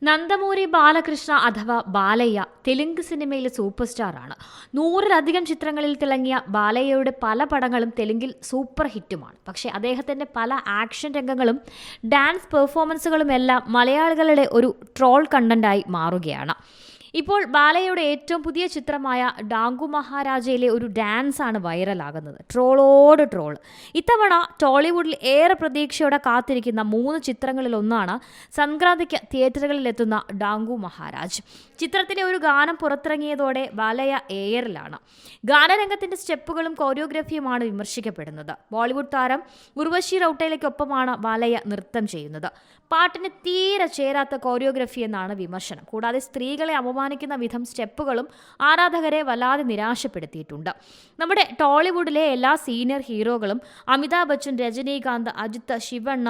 നന്ദമൂരി ബാലകൃഷ്ണ അഥവാ ബാലയ്യ തെലുങ്ക് സിനിമയിലെ സൂപ്പർ സ്റ്റാറാണ്. 100-ലധികം ചിത്രങ്ങളിൽ തിളങ്ങിയ ബാലയ്യയുടെ പല പടങ്ങളും തെലുങ്കിൽ സൂപ്പർ ഹിറ്റുമാണ്. പക്ഷേ അദ്ദേഹത്തിൻ്റെ പല ആക്ഷൻ രംഗങ്ങളും ഡാൻസ് പെർഫോമൻസുകളുമെല്ലാം മലയാളികളുടെ ഒരു ട്രോൾ കണ്ടന്റായി മാറുകയാണ്. ഇപ്പോൾ ബാലയ്യയുടെ ഏറ്റവും പുതിയ ചിത്രമായ ഡാങ്കു മഹാരാജയിലെ ഒരു ഡാൻസാണ് വൈറലാകുന്നത്. ട്രോളോട് ട്രോൾ. ഇത്തവണ ടോളിവുഡിൽ ഏറെ പ്രതീക്ഷയോടെ കാത്തിരിക്കുന്ന 3 ചിത്രങ്ങളിലൊന്നാണ് സംക്രാന്തിക്ക് തിയേറ്ററുകളിലെത്തുന്ന ഡാങ്കു മഹാരാജ്. ചിത്രത്തിലെ ഒരു ഗാനം പുറത്തിറങ്ങിയതോടെ ബാലയ്യ എയറിലാണ്. ഗാനരംഗത്തിന്റെ സ്റ്റെപ്പുകളും കോറിയോഗ്രഫിയുമാണ് വിമർശിക്കപ്പെടുന്നത്. ബോളിവുഡ് താരം ഉർവശി റൌട്ടേലയ്ക്കൊപ്പമാണ് ബാലയ്യ നൃത്തം ചെയ്യുന്നത്. പാട്ടിന് തീരെ ചേരാത്ത കോറിയോഗ്രഫി എന്നാണ് വിമർശനം. കൂടാതെ സ്ത്രീകളെ അപമാനിക്കുന്ന വിധം സ്റ്റെപ്പുകളും ആരാധകരെ വല്ലാതെ നിരാശപ്പെടുത്തിയിട്ടുണ്ട്. നമ്മുടെ ടോളിവുഡിലെ എല്ലാ സീനിയർ ഹീറോകളും അമിതാഭ് ബച്ചൻ, രജനീകാന്ത്, അജിത്ത്, ശിവണ്ണ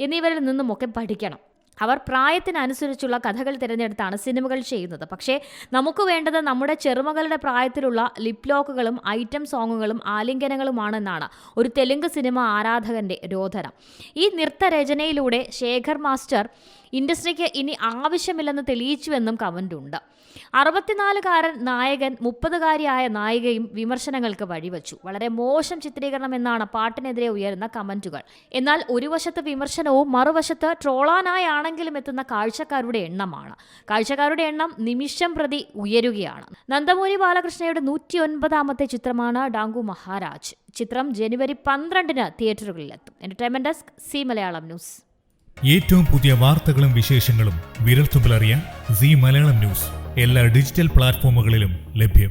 എന്നിവരിൽ നിന്നുമൊക്കെ പഠിക്കണം. അവർ പ്രായത്തിനനുസരിച്ചുള്ള കഥകൾ തിരഞ്ഞെടുത്താണ് സിനിമകൾ ചെയ്യുന്നത്. പക്ഷേ നമുക്ക് വേണ്ടത് നമ്മുടെ ചെറുമകളുടെ പ്രായത്തിലുള്ള ലിപ് ലോക്കുകളും ഐറ്റം സോങ്ങുകളും ആലിംഗനങ്ങളുമാണെന്നാണ് ഒരു തെലുങ്ക് സിനിമ ആരാധകന്റെ രോധനം. ഈ നൃത്തരചനയിലൂടെ ശേഖർ മാസ്റ്റർ ഇൻഡസ്ട്രിക്ക് ഇനി ആവശ്യമില്ലെന്ന് തെളിയിച്ചുവെന്നും കമന്റുണ്ട്. 64-കാരൻ നായകൻ 30-കാരിയായ നായികയും വിമർശനങ്ങൾക്ക് വഴിവെച്ചു. വളരെ മോശം ചിത്രീകരണം എന്നാണ് പാട്ടിനെതിരെ ഉയരുന്ന കമന്റുകൾ. എന്നാൽ ഒരു വശത്ത് വിമർശനവും മറുവശത്ത് ട്രോളാനായാണെങ്കിലും എത്തുന്ന കാഴ്ചക്കാരുടെ എണ്ണം നിമിഷം പ്രതി ഉയരുകയാണ്. നന്ദമൂരി ബാലകൃഷ്ണയുടെ 109-ാമത്തെ ചിത്രമാണ് ഡാങ്കു മഹാരാജ്. ചിത്രം ജനുവരി 12-ന് തിയേറ്ററുകളിലെത്തും. Entertainment desk, Zee Malayalam news. ഏറ്റവും പുതിയ വാർത്തകളും വിശേഷങ്ങളും വിരൽത്തുമ്പിലറിയാൻ സി മലയാളം ന്യൂസ് എല്ലാ ഡിജിറ്റൽ പ്ലാറ്റ്ഫോമുകളിലും ലഭ്യം.